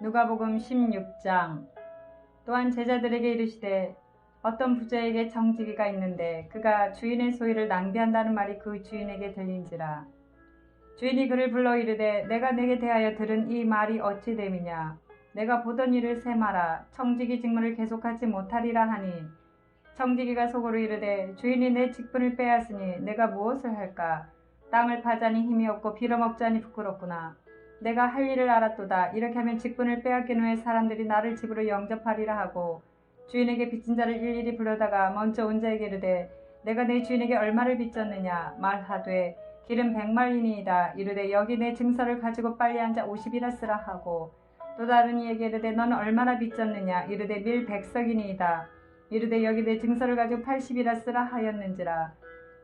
누가복음 16장. 또한 제자들에게 이르시되 어떤 부자에게 청지기가 있는데 그가 주인의 소유를 낭비한다는 말이 그 주인에게 들린지라. 주인이 그를 불러 이르되 내가 내게 대하여 들은 이 말이 어찌 됨이냐. 내가 보던 일을 세마라. 청지기 직무를 계속하지 못하리라 하니, 청지기가 속으로 이르되 주인이 내 직분을 빼앗으니 내가 무엇을 할까. 땅을 파자니 힘이 없고 빌어먹자니 부끄럽구나. 내가 할 일을 알았도다. 이렇게 하면 직분을 빼앗긴 후에 사람들이 나를 집으로 영접하리라 하고, 주인에게 빚진 자를 일일이 불러다가 먼저 온 자에게 이르되 내가 내 주인에게 얼마를 빚졌느냐. 말하되 기름 100말이니이다. 이르되 여기 내 증서를 가지고 빨리 앉아 50이라 쓰라 하고, 또 다른 이에게 이르되 너는 얼마나 빚졌느냐. 이르되 밀 100석이니이다. 이르되 여기 내 증서를 가지고 80이라 쓰라 하였는지라.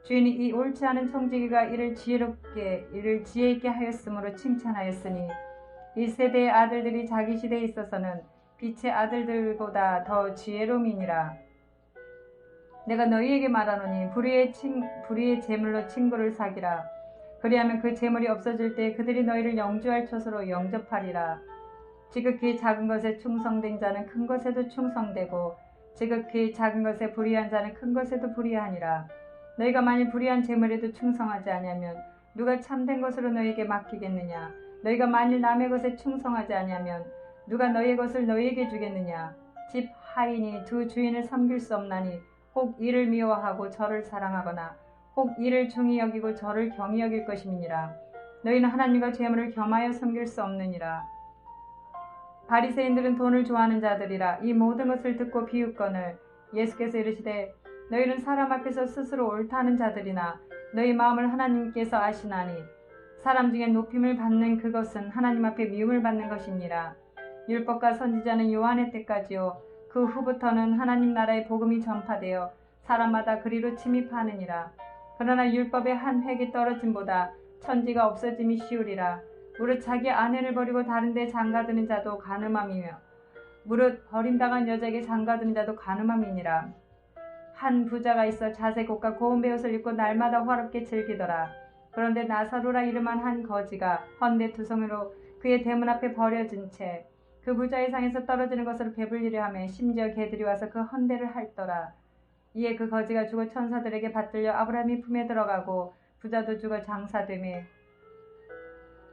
주인이 이 옳지 않은 청지기가 이를 지혜 있게 하였으므로 칭찬하였으니, 이 세대의 아들들이 자기 시대에 있어서는 빛의 아들들보다 더 지혜로움이니라. 내가 너희에게 말하노니 불의의 재물로 친구를 사기라. 그리하면 그 재물이 없어질 때 그들이 너희를 영주할 처소로 영접하리라. 지극히 작은 것에 충성된 자는 큰 것에도 충성되고, 지극히 작은 것에 불의한 자는 큰 것에도 불의하니라. 너희가 만일 불의한 재물에도 충성하지 아니하면 누가 참된 것으로 너희에게 맡기겠느냐. 너희가 만일 남의 것에 충성하지 아니하면 누가 너희의 것을 너희에게 주겠느냐. 집 하인이 두 주인을 섬길 수 없나니 혹 이를 미워하고 저를 사랑하거나 혹 이를 중히 여기고 저를 경히 여길 것임이니라. 너희는 하나님과 재물을 겸하여 섬길 수 없느니라. 바리새인들은 돈을 좋아하는 자들이라. 이 모든 것을 듣고 비웃거늘 예수께서 이르시되 너희는 사람 앞에서 스스로 옳다는 자들이나 너희 마음을 하나님께서 아시나니, 사람 중에 높임을 받는 그것은 하나님 앞에 미움을 받는 것이니라. 율법과 선지자는 요한의 때까지요, 그 후부터는 하나님 나라의 복음이 전파되어 사람마다 그리로 침입하느니라. 그러나 율법의 한 획이 떨어짐보다 천지가 없어짐이 쉬우리라. 무릇 자기 아내를 버리고 다른 데 장가드는 자도 간음함이며, 무릇 버림당한 여자에게 장가드는 자도 간음함이니라. 한 부자가 있어 자색 옷과 고운 베옷을 입고 날마다 화롭게 즐기더라. 그런데 나사로라 이름한 한 거지가 헌데 투성이로 그의 대문 앞에 버려진 채 그 부자의 상에서 떨어지는 것으로 배불리려 하며 심지어 개들이 와서 그 헌데를 핥더라. 이에 그 거지가 죽어 천사들에게 받들려 아브라함이 품에 들어가고 부자도 죽어 장사되매,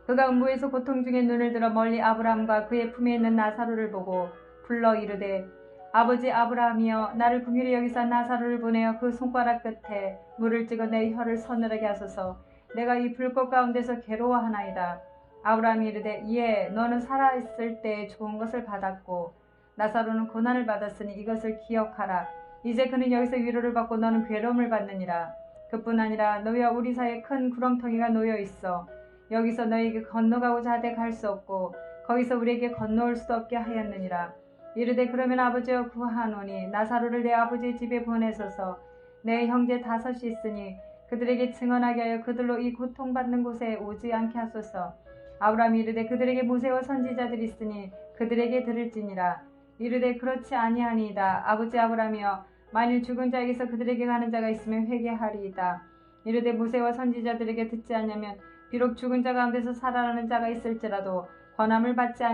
그가 음부에서 고통 중에 눈을 들어 멀리 아브라함과 그의 품에 있는 나사로를 보고 불러 이르되 아버지 아브라함이여, 나를 긍휼히 여기사 나사로를 보내어 그 손가락 끝에 물을 찍어 내 혀를 서늘하게 하소서. 내가 이 불꽃 가운데서 괴로워하나이다. 아브라함이 이르되 예, 너는 살아있을 때 좋은 것을 받았고 나사로는 고난을 받았으니 이것을 기억하라. 이제 그는 여기서 위로를 받고 너는 괴로움을 받느니라. 그뿐 아니라 너희와 우리 사이에 큰 구렁텅이가 놓여 있어 여기서 너희에게 건너가고자 하되 갈 수 없고 거기서 우리에게 건너올 수도 없게 하였느니라. 이르되 그러면 아버지여 구하노니 나사로를 내 아버지의 집에 보내소서. 내 형제 5이 있으니 그들에게 증언하게 하여 그들로 이 고통받는 곳에 오지 않게 하소서. 아브라함이 이르되 그들에게 모세와 선지자들이 있으니 그들에게 들을지니라. 이르되 그렇지 아니하니이다. 아버지 아브라함이여, 만일 죽은 자에게서 그들에게 가는 자가 있으면 회개하리이다. 이르되 모세와 선지자들에게 듣지 않냐면 비록 죽은 자 가운데서 살아나는 자가 있을지라도 권함을 받지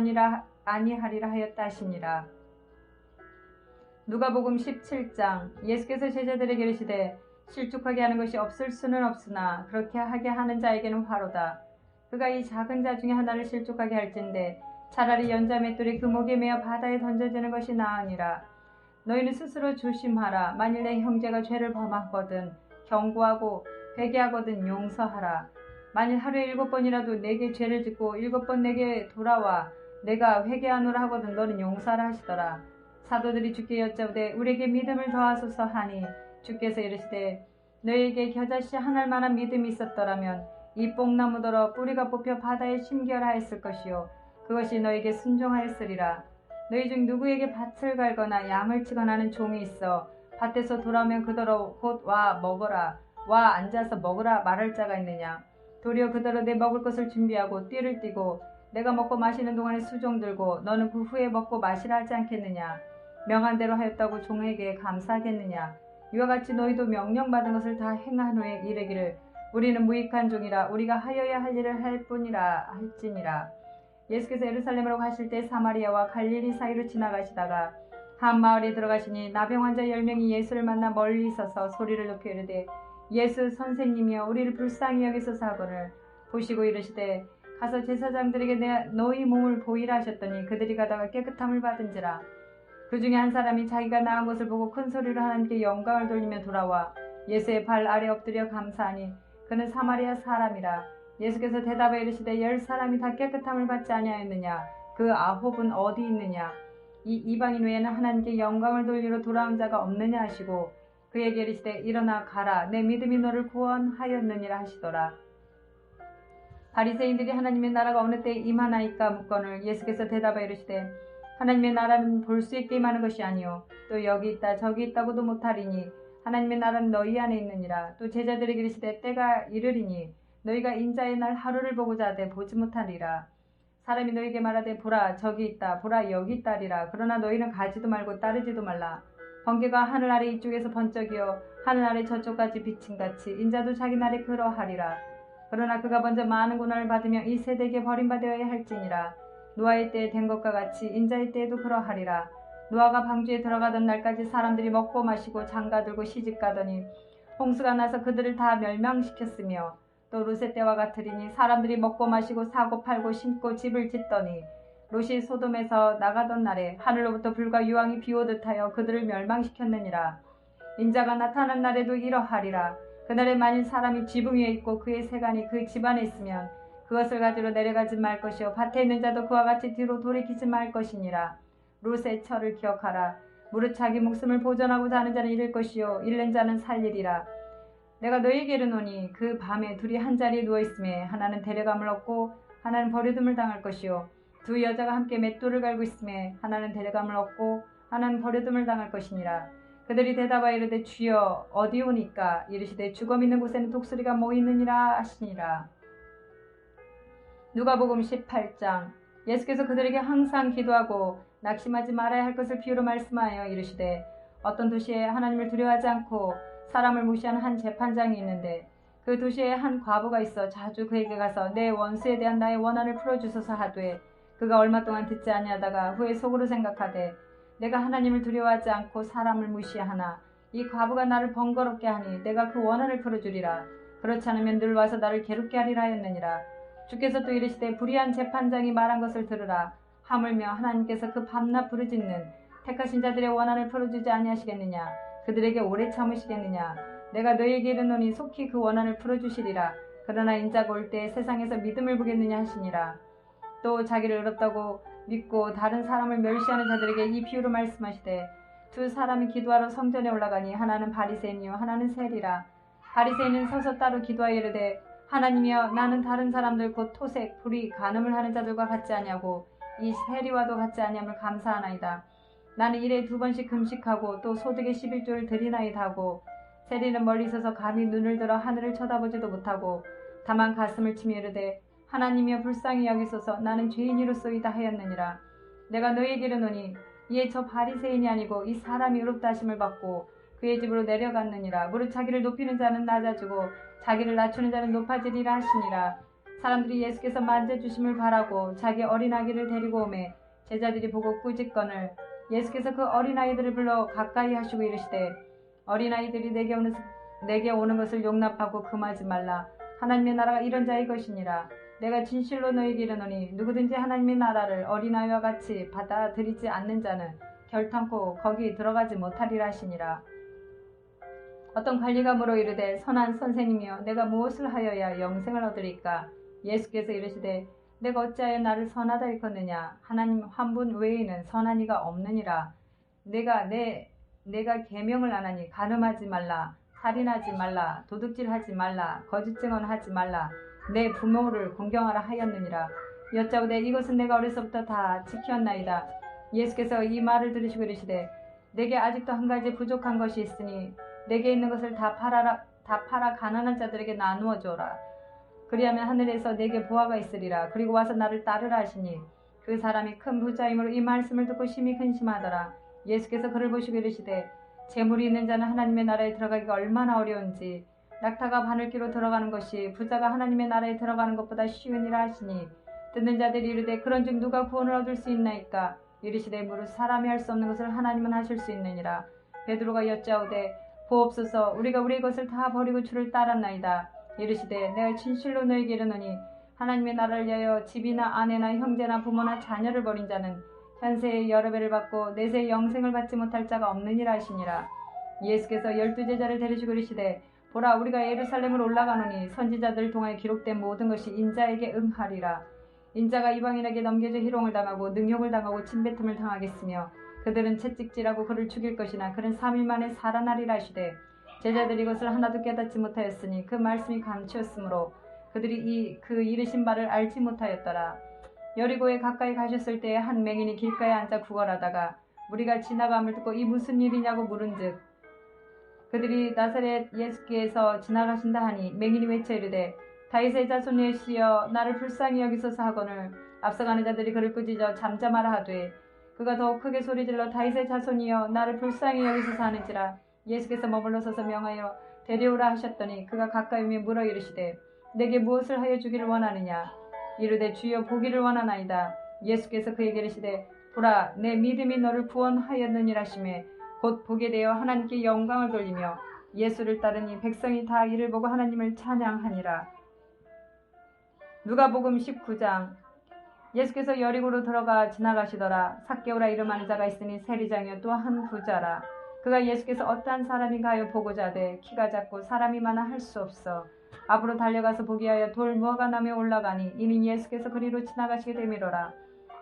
아니하리라 하였다 하시니라. 누가복음 17장. 예수께서 제자들에게 이르시되 실족하게 하는 것이 없을 수는 없으나 그렇게 하게 하는 자에게는 화로다. 그가 이 작은 자 중에 하나를 실족하게 할진대 차라리 연자 맷돌이 그 목에 매어 바다에 던져지는 것이 나으니라. 너희는 스스로 조심하라. 만일 내 형제가 죄를 범하거든 경고하고 회개하거든 용서하라. 만일 하루에 7번이라도 내게 죄를 짓고 7번 내게 돌아와 내가 회개하노라 하거든 너는 용서하라 하시더라. 사도들이 주께 여짜오되 우리에게 믿음을 더하소서 하니, 주께서 이르시되 너희에게 겨자씨 하나일 만한 믿음이 있었더라면 이 뽕나무더러 뿌리가 뽑혀 바다에 심겨라했을 것이요 그것이 너에게 순종하였으리라. 너희 중 누구에게 밭을 갈거나 양을 치거나 하는 종이 있어 밭에서 돌아오면 그더러 곧 와 먹어라, 와 앉아서 먹으라 말할 자가 있느냐. 도리어 그더러 내 먹을 것을 준비하고 띠를 띠고 내가 먹고 마시는 동안에 수종 들고 너는 그 후에 먹고 마시라 하지 않겠느냐. 명한 대로 하였다고 종에게 감사하겠느냐. 이와 같이 너희도 명령받은 것을 다 행한 후에 이르기를 우리는 무익한 종이라 우리가 하여야 할 일을 할 뿐이라 할지니라. 예수께서 예루살렘으로 가실 때 사마리아와 갈릴리 사이로 지나가시다가 한 마을에 들어가시니 나병 환자 10명이 예수를 만나 멀리 서서 소리를 높여 이르되 예수 선생님이여 우리를 불쌍히 여기소서 하거늘 보시고 이르시되 가서 제사장들에게 너희 몸을 보이라 하셨더니 그들이 가다가 깨끗함을 받은지라. 그 중에 한 사람이 자기가 나은 것을 보고 큰 소리로 하나님께 영광을 돌리며 돌아와 예수의 발 아래 엎드려 감사하니 그는 사마리아 사람이라. 예수께서 대답하여 이르시되 10사람이 다 깨끗함을 받지 아니하였느냐? 그 9은 어디 있느냐? 이 이방인 외에는 하나님께 영광을 돌리러 돌아온 자가 없느냐 하시고 그에게 이르시되 일어나 가라 내 믿음이 너를 구원하였느니라 하시더라. 바리새인들이 하나님의 나라가 어느 때에 임하나이까 묻거늘 예수께서 대답하여 이르시되 하나님의 나라는 볼 수 있게 임하는 것이 아니요 또 여기 있다 저기 있다고도 못하리니 하나님의 나라는 너희 안에 있느니라. 또 제자들에게 이르시되 때가 이르리니 너희가 인자의 날 하루를 보고자 하되 보지 못하리라. 사람이 너희에게 말하되 보라 저기 있다 보라 여기 있다리라. 그러나 너희는 가지도 말고 따르지도 말라. 번개가 하늘 아래 이쪽에서 번쩍이어 하늘 아래 저쪽까지 비침같이 인자도 자기 날에 그러하리라. 그러나 그가 먼저 많은 고난을 받으며 이 세대에게 버림받아야 할지니라. 노아의 때에 된 것과 같이 인자의 때에도 그러하리라. 노아가 방주에 들어가던 날까지 사람들이 먹고 마시고 장가들고 시집가더니 홍수가 나서 그들을 다 멸망시켰으며 또 롯의 때와 같으리니 사람들이 먹고 마시고 사고 팔고 심고 집을 짓더니 롯이 소돔에서 나가던 날에 하늘로부터 불과 유황이 비오듯 하여 그들을 멸망시켰느니라. 인자가 나타난 날에도 이러하리라. 그날에 만일 사람이 지붕 위에 있고 그의 세간이 그 집안에 있으면 그것을 가지러 내려가지 말 것이요 밭에 있는 자도 그와 같이 뒤로 돌이키지 말 것이니라. 롯의 철을 기억하라. 무릇 자기 목숨을 보존하고자 하는 자는 잃을 것이요 잃는 자는 살리리라. 내가 너희에게 이르노니 그 밤에 둘이 한 자리에 누워있음에 하나는 데려감을 얻고 하나는 버려둠을 당할 것이요 두 여자가 함께 맷돌을 갈고 있음에 하나는 데려감을 얻고 하나는 버려둠을 당할 것이니라. 그들이 대답하여 이르되 주여 어디 오니까? 이르시되 죽음 있는 곳에는 독수리가 모이느니라 하시니라. 누가복음 18장. 예수께서 그들에게 항상 기도하고 낙심하지 말아야 할 것을 비유로 말씀하여 이르시되 어떤 도시에 하나님을 두려워하지 않고 사람을 무시하는 한 재판장이 있는데 그 도시에 한 과부가 있어 자주 그에게 가서 내 원수에 대한 나의 원한을 풀어주소서 하되 그가 얼마 동안 듣지 아니하다가 후에 속으로 생각하되 내가 하나님을 두려워하지 않고 사람을 무시하나 이 과부가 나를 번거롭게 하니 내가 그 원한을 풀어주리라. 그렇지 않으면 늘 와서 나를 괴롭게 하리라 하였느니라. 주께서 또 이르시되 불의한 재판장이 말한 것을 들으라. 하물며 하나님께서 그 밤낮 부르짖는 택하신 자들의 원한을 풀어주지 아니하시겠느냐? 그들에게 오래 참으시겠느냐? 내가 너희에게 이르노니 속히 그 원한을 풀어주시리라. 그러나 인자가 올 때 세상에서 믿음을 보겠느냐 하시니라. 또 자기를 의롭다고 믿고 다른 사람을 멸시하는 자들에게 이 비유로 말씀하시되 두 사람이 기도하러 성전에 올라가니 하나는 바리새인이요 하나는 세리라. 바리새인은 서서 따로 기도하여 이르되 하나님이여 나는 다른 사람들 곧 토색, 불의, 간음을 하는 자들과 같지 아니하고 이 세리와도 같지 아니함을 감사하나이다. 나는 일에 2번씩 금식하고 또 소득의 11조를 드리나이다 하고 세리는 멀리 서서 감히 눈을 들어 하늘을 쳐다보지도 못하고 다만 가슴을 치며 이르되 하나님이여 불쌍히 여기소서 나는 죄인이로소이다 하였느니라. 내가 너희에게 이르노니 이에 저 바리새인이 아니고 이 사람이 의롭다 하심을 받고 그의 집으로 내려갔느니라. 무릇 자기를 높이는 자는 낮아지고 자기를 낮추는 자는 높아지리라 하시니라. 사람들이 예수께서 만져주심을 바라고 자기 어린아기를 데리고 오매 제자들이 보고 꾸짖거늘 예수께서 그 어린아이들을 불러 가까이 하시고 이르시되 어린아이들이 내게 오는 것을 용납하고 금하지 말라. 하나님의 나라가 이런 자의 것이니라. 내가 진실로 너희에게 이르노니 누구든지 하나님의 나라를 어린아이와 같이 받아들이지 않는 자는 결탄코 거기 들어가지 못하리라 하시니라. 어떤 관리가 물어 이르되 선한 선생님이여 내가 무엇을 하여야 영생을 얻으리까? 예수께서 이르시되 내가 어찌하여 나를 선하다 일컫느냐? 하나님 한 분 외에는 선한 이가 없느니라. 내가 계명을 안 하니 간음하지 말라, 살인하지 말라, 도둑질하지 말라, 거짓 증언하지 말라, 내 부모를 공경하라 하였느니라. 여짜오되 이것은 내가 어려서부터 다 지켰나이다. 예수께서 이 말을 들으시고 이르시되 내게 아직도 한 가지 부족한 것이 있으니 내게 있는 것을 다 팔아 가난한 자들에게 나누어 줘라. 그리하면 하늘에서 내게 보화가 있으리라. 그리고 와서 나를 따르라 하시니 그 사람이 큰 부자이므로 이 말씀을 듣고 심히 근심하더라. 예수께서 그를 보시고 이르시되 재물이 있는 자는 하나님의 나라에 들어가기가 얼마나 어려운지 낙타가 바늘기로 들어가는 것이 부자가 하나님의 나라에 들어가는 것보다 쉬우니라 하시니 듣는 자들이 이르되 그런즉 누가 구원을 얻을 수 있나이까? 이르시되 무릇 사람이 할 수 없는 것을 하나님은 하실 수 있느니라. 베드로가 여짜오되 보옵소서 우리가 우리의 것을 다 버리고 주를 따랐나이다. 이르시되 내가 진실로 너에게 이르노니 하나님의 나라를 위하여 집이나 아내나 형제나 부모나 자녀를 버린 자는 현세에 여러 배를 받고 내세 영생을 받지 못할 자가 없느니라 하시니라. 예수께서 12제자를 데리시고 이르시되 보라 우리가 예루살렘으로 올라가노니 선지자들을 통하여 기록된 모든 것이 인자에게 응하리라. 인자가 이방인에게 넘겨져 희롱을 당하고 능욕을 당하고 침뱉음을 당하겠으며 그들은 채찍질하고 그를 죽일 것이나 그는 3일 만에 살아나리라 하시되 제자들이 이것을 하나도 깨닫지 못하였으니 그 말씀이 감추었으므로 그들이 그 이르신 바를 알지 못하였더라. 여리고에 가까이 가셨을 때에 한 맹인이 길가에 앉아 구걸하다가 우리가 지나감을 듣고 이 무슨 일이냐고 물은즉 그들이 나사렛 예수께서 지나가신다 하니 맹인이 외쳐 이르되 다윗의 자손 예수여 나를 불쌍히 여기소서 하거늘 앞서가는 자들이 그를 꾸짖어 잠잠하라 하되 그가 더욱 크게 소리질러 다윗의 자손이여 나를 불쌍히 여기소서 하는지라. 예수께서 머물러 서서 명하여 데려오라 하셨더니 그가 가까이 오며 물어 이르시되 내게 무엇을 하여 주기를 원하느냐? 이르되 주여 보기를 원하나이다. 예수께서 그에게 이르시되 보라 내 믿음이 너를 구원하였느니라 하시매 곧 보게 되어 하나님께 영광을 돌리며 예수를 따르니 백성이 다 이를 보고 하나님을 찬양하니라. 누가복음 19장. 예수께서 여리고로 들어가 지나가시더라. 삭개오라 이름하는 자가 있으니 세리장이요 또 한 부자라. 그가 예수께서 어떠한 사람인가 하여 보고자 하되 키가 작고 사람이 많아 할 수 없어 앞으로 달려가서 보기 하여 돌 무화과 나무에 올라가니 이는 예수께서 그리로 지나가시게 되미로라.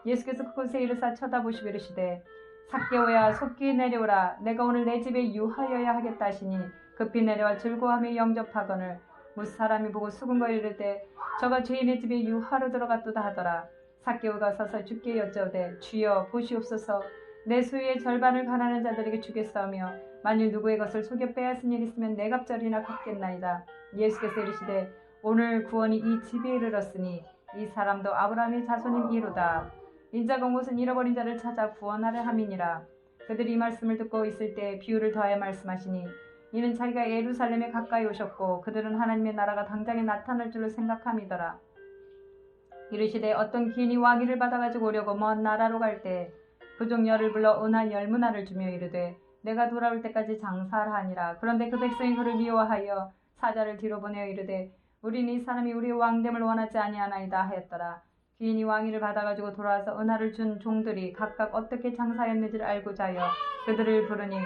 예수께서 그곳에 이르사 쳐다보시고 이르시되 삭개오야 속히 내려오라. 내가 오늘 내 집에 유하여야 하겠다 하시니 급히 내려와 즐거워하며 영접하거늘 무슨 사람이 보고 수군거리를 이르되 저가 죄인의 집에 유하로 들어갔도다 하더라. 삭개오가 서서 주께 여쭤오되 주여 보시옵소서 내 소유의 절반을 가난한 자들에게 주겠사오며 만일 누구의 것을 속여 빼앗은 일 있으면 내 갑절이나 갚겠나이다. 예수께서 이르시되 오늘 구원이 이 집에 이르렀으니 이 사람도 아브라함의 자손임이로다. 인자가 온 곳은 잃어버린 자를 찾아 구원하려 함이니라. 그들이 이 말씀을 듣고 있을 때 비유를 더하여 말씀하시니 이는 자기가 예루살렘에 가까이 오셨고 그들은 하나님의 나라가 당장에 나타날 줄로 생각함이더라. 이르시되 어떤 기인이 왕위를 받아가지고 오려고 먼 나라로 갈 때 부족 열을 불러 은하 10문화를 주며 이르되 내가 돌아올 때까지 장사하라 하니라. 그런데 그 백성이 그를 미워하여 사자를 뒤로 보내어 이르되 우리는 이 사람이 우리의 왕됨을 원하지 아니하나이다 하였더라. 귀인이 왕위를 받아가지고 돌아와서 은하를 준 종들이 각각 어떻게 장사하였는지를 알고자 하여 그들을 부르니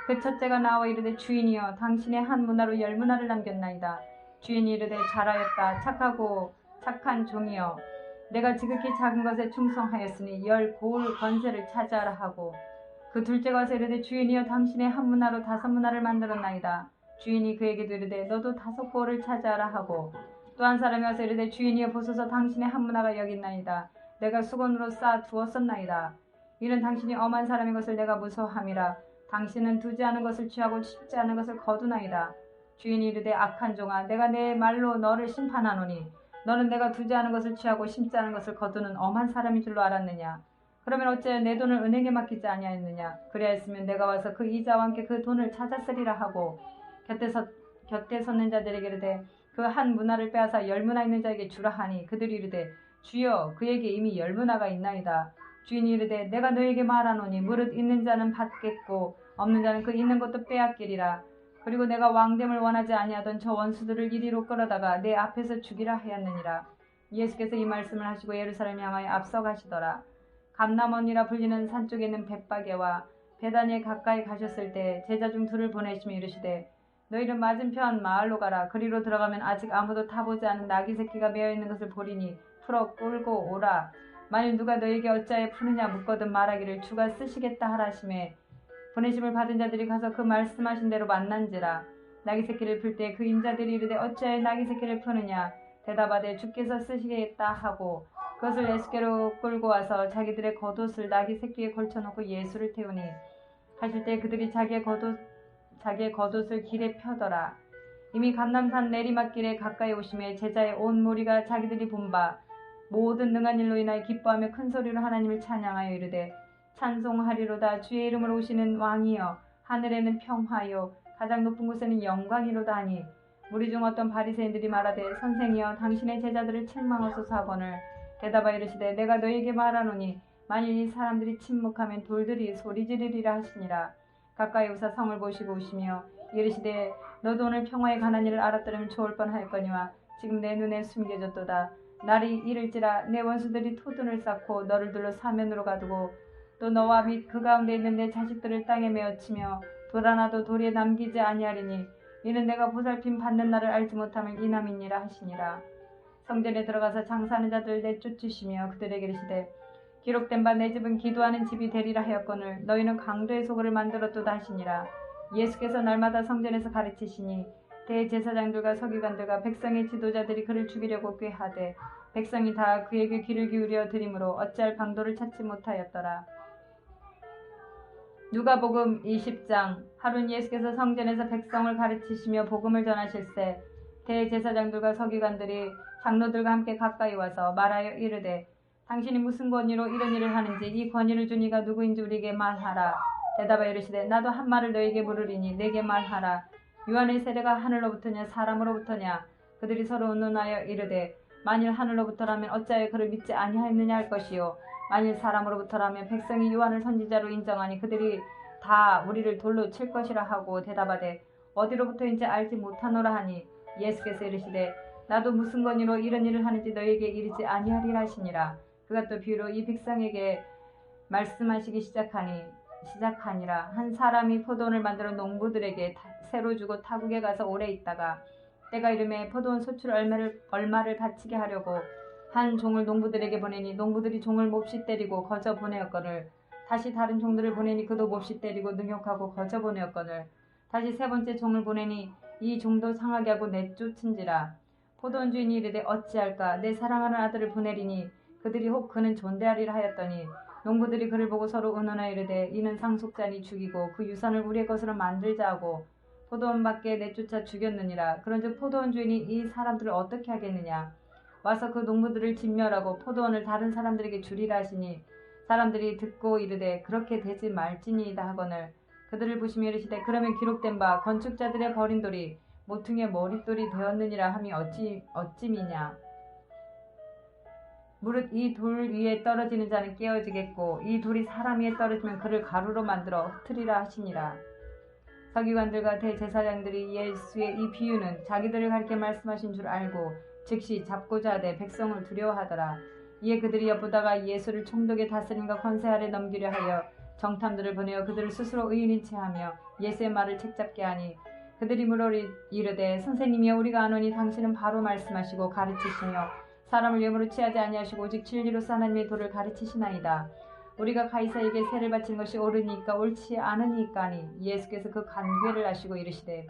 그 첫째가 나와 이르되 주인이여 당신의 한 문화로 10문화를 남겼나이다. 주인이 이르되 잘하였다. 착하고 착한 종이여 내가 지극히 작은 것에 충성하였으니 10 고을 건세를 차지하라 하고 그 둘째가 와서 이르되 주인이여 당신의 한 문화로 5문화를 만들었나이다. 주인이 그에게 이르되 너도 5 고을을 차지하라 하고 또 한 사람이 와서 이르되 주인이여 보소서 당신의 한 문화가 여기 있나이다. 내가 수건으로 쌓아 두었었나이다. 이는 당신이 엄한 사람인 것을 내가 무서워함이라. 당신은 두지 않은 것을 취하고 심지 않은 것을 거두나이다. 주인이 이르되 악한 종아 내가 내 말로 너를 심판하노니 너는 내가 두지 않은 것을 취하고 심지 않은 것을 거두는 엄한 사람인 줄로 알았느냐. 그러면 어째 내 돈을 은행에 맡기지 아니하였느냐. 그리하였으면 내가 와서 그 이자와 함께 그 돈을 찾았으리라 하고 곁에 섰는 자들에게 이르되 그 한 문화를 빼앗아 10문화 있는 자에게 주라 하니 그들이 이르되 주여 그에게 이미 10문화가 있나이다. 주인이 이르되 내가 너에게 말하노니 무릇 있는 자는 받겠고 없는 자는 그 있는 것도 빼앗기리라. 그리고 내가 왕됨을 원하지 아니하던 저 원수들을 이리로 끌어다가 내 앞에서 죽이라 하였느니라. 예수께서 이 말씀을 하시고 예루살렘 향하여 앞서가시더라. 감람원이라 불리는 산 쪽에 있는 벳바게와 베다니에 가까이 가셨을 때 제자 중 둘을 보내시며 이르시되 너희는 맞은편 마을로 가라. 그리로 들어가면 아직 아무도 타보지 않은 나귀 새끼가 메어있는 것을 보리니 풀어 끌고 오라. 만일 누가 너에게 어찌하여 푸느냐 묻거든 말하기를 주가 쓰시겠다 하라심에 보내심을 받은 자들이 가서 그 말씀하신 대로 만난지라. 나귀 새끼를 풀 때 그 임자들이 이르되 어찌하여 나귀 새끼를 푸느냐 대답하되 주께서 쓰시겠다 하고 그것을 예수께로 끌고 와서 자기들의 겉옷을 나귀 새끼에 걸쳐놓고 예수를 태우니 하실 때 그들이 자기의 겉옷을 길에 펴더라. 이미 감람산 내리막길에 가까이 오심에 제자의 온 무리가 자기들이 본 바 모든 능한 일로 인하여 기뻐하며 큰 소리로 하나님을 찬양하여 이르되 찬송하리로다. 주의 이름으로 오시는 왕이여 하늘에는 평화요 가장 높은 곳에는 영광이로다 하니 무리 중 어떤 바리새인들이 말하되 선생이여 당신의 제자들을 책망하소서 하거늘 대답하여 이르시되 내가 너희에게 말하노니 만일 이 사람들이 침묵하면 돌들이 소리 지르리라 하시니라. 가까이 오사 성을 보시고 오시며 이르시되 너도 오늘 평화에 관한 일을 알았더라면 좋을 뻔하였거니와 지금 내 눈에 숨겨졌도다. 날이 이를지라 내 원수들이 토둔을 쌓고 너를 둘러 사면으로 가두고 또 너와 및 그 가운데 있는 내 자식들을 땅에 메어치며 돌 하나도 돌에 남기지 아니하리니 이는 내가 보살핌 받는 날을 알지 못함을 인함이니라 하시니라. 성전에 들어가서 장사하는 자들 내쫓으시며 그들에게 이르시되 기록된 바 내 집은 기도하는 집이 되리라 하였거늘 너희는 강도의 소굴을 만들었도다 하시니라. 예수께서 날마다 성전에서 가르치시니 대제사장들과 서기관들과 백성의 지도자들이 그를 죽이려고 꾀하되 백성이 다 그에게 귀를 기울여 드림으로 어찌할 방도를 찾지 못하였더라. 누가복음 20장. 하루는 예수께서 성전에서 백성을 가르치시며 복음을 전하실세 대제사장들과 서기관들이 장로들과 함께 가까이 와서 말하여 이르되 당신이 무슨 권위로 이런 일을 하는지 이 권위를 준 이가 누구인지 우리에게 말하라. 대답하여 이르시되 나도 한 말을 너에게 물으리니 내게 말하라. 요한의 세례가 하늘로부터냐 사람으로부터냐. 그들이 서로 의논하여 이르되 만일 하늘로부터라면 어찌하여 그를 믿지 아니하였느냐 할 것이요 만일 사람으로부터라면 백성이 요한을 선지자로 인정하니 그들이 다 우리를 돌로 칠 것이라 하고 대답하되 어디로부터인지 알지 못하노라 하니 예수께서 이르시되 나도 무슨 권위로 이런 일을 하는지 너희에게 이르지 아니하리라 하시니라. 그가 또 비유로 이 백성에게 말씀하시기 시작하니라. 한 사람이 포도원을 만들어 농부들에게 새로 주고 타국에 가서 오래 있다가 때가 이름에 포도원 소출 얼마를 바치게 하려고 한 종을 농부들에게 보내니 농부들이 종을 몹시 때리고 거저 보내었거늘 다시 다른 종들을 보내니 그도 몹시 때리고 능욕하고 거저 보내었거늘 다시 세 번째 종을 보내니 이 종도 상하게 하고 내쫓은지라. 포도원 주인이 이르되 어찌할까 내 사랑하는 아들을 보내리니 그들이 혹 그는 존대하리라 하였더니 농부들이 그를 보고 서로 의논하여 이르되 이는 상속자니 죽이고 그 유산을 우리의 것으로 만들자 하고 포도원 밖에 내쫓아 죽였느니라. 그런즉 포도원 주인이 이 사람들을 어떻게 하겠느냐. 와서 그 농부들을 진멸하고 포도원을 다른 사람들에게 주리라 하시니 사람들이 듣고 이르되 그렇게 되지 말지니이다 하거늘 그들을 보시며 이르시되 그러면 기록된 바 건축자들의 버린 돌이 모퉁이의 머릿돌이 되었느니라 함이 어찌미냐. 무릇 이 돌 위에 떨어지는 자는 깨어지겠고 이 돌이 사람 위에 떨어지면 그를 가루로 만들어 흩으리라 하시니라. 서기관들과 대제사장들이 예수의 이 비유는 자기들을 가리켜 말씀하신 줄 알고 즉시 잡고자 하되 백성을 두려워하더라. 이에 그들이 엿보다가 예수를 총독의 다스림과 권세 아래 넘기려 하여 정탐들을 보내어 그들을 스스로 의인인 채 하며 예수의 말을 책잡게 하니 그들이 물어 이르되 선생님이여 우리가 아노니 당신은 바로 말씀하시고 가르치시며 사람을 예물로 취하지 아니하시고 오직 진리로서 하나님의 도를 가르치시나이다. 우리가 가이사에게 세를 바치는 것이 옳으니까 옳지 않으니까 하니 예수께서 그 간괴를 아시고 이르시되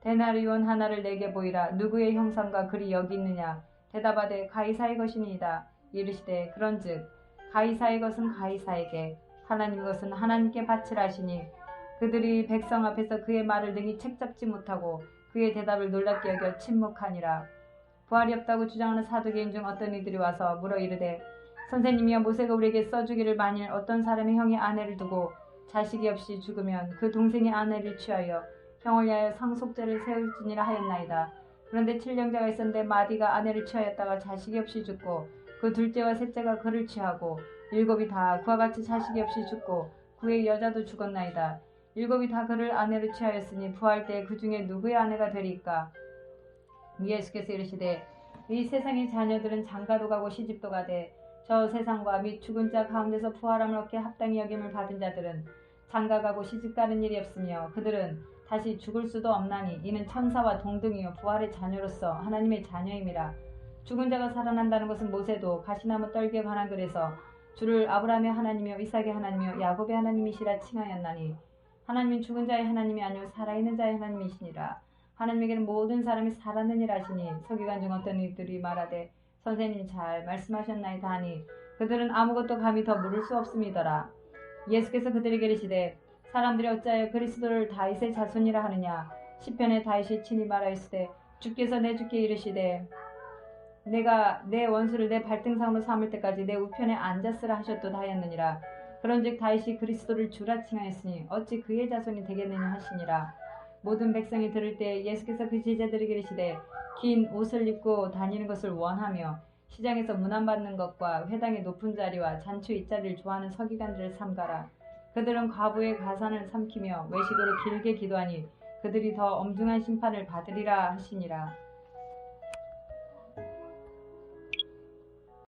데나리온 하나를 내게 보이라. 누구의 형상과 글이 여기 있느냐. 대답하되 가이사의 것이니이다. 이르시되 그런즉 가이사의 것은 가이사에게 하나님의 것은 하나님께 바치라 하시니 그들이 백성 앞에서 그의 말을 능히 책잡지 못하고 그의 대답을 놀랍게 여겨 침묵하니라. 부활이 없다고 주장하는 사두개인 중 어떤 이들이 와서 물어 이르되 선생님이여 모세가 우리에게 써주기를 만일 어떤 사람의 형이 아내를 두고 자식이 없이 죽으면 그 동생의 아내를 취하여 형을 위하여 상속죄를 세울지니라 하였나이다. 그런데 칠령자가 있었는데 마디가 아내를 취하였다가 자식이 없이 죽고 그 둘째와 셋째가 그를 취하고 일곱이 다 그와 같이 자식이 없이 죽고 그의 여자도 죽었나이다. 일곱이 다 그를 아내로 취하였으니 부활 때 그 중에 누구의 아내가 되리까. 예수께서 이르시되 이 세상의 자녀들은 장가도 가고 시집도 가되 저 세상과 및 죽은 자 가운데서 부활함을 얻게 합당히 여김을 받은 자들은 장가 가고 시집 가는 일이 없으며 그들은 다시 죽을 수도 없나니 이는 천사와 동등이요 부활의 자녀로서 하나님의 자녀임이라. 죽은 자가 살아난다는 것은 모세도 가시나무 떨기에 관한 글에서 주를 아브라함의 하나님이요 이삭의 하나님이요 야곱의 하나님이시라 칭하였나니 하나님은 죽은 자의 하나님이 아니요 살아있는 자의 하나님이시니라. 하나님에게는 모든 사람이 살았느니라 하시니 서기관 중 어떤 이들이 말하되 선생님 잘 말씀하셨나이다 하니 그들은 아무것도 감히 더 물을 수 없음이더라. 예수께서 그들에게 이르시되 사람들이 어찌하여 그리스도를 다윗의 자손이라 하느냐. 시편에 다윗이 친히 말하였으되 주께서 내 주께 이르시되 내가 내 원수를 내 발등상으로 삼을 때까지 내 우편에 앉았으라 하셨도다 하였느니라. 그런즉 다윗이 그리스도를 주라 칭하였으니 어찌 그의 자손이 되겠느냐 하시니라. 모든 백성이 들을 때 예수께서 그 제자들에게 이르시되 긴 옷을 입고 다니는 것을 원하며 시장에서 문안받는 것과 회당의 높은 자리와 잔치 윗자리를 좋아하는 서기관들을 삼가라. 그들은 과부의 가산을 삼키며 외식으로 길게 기도하니 그들이 더 엄중한 심판을 받으리라 하시니라.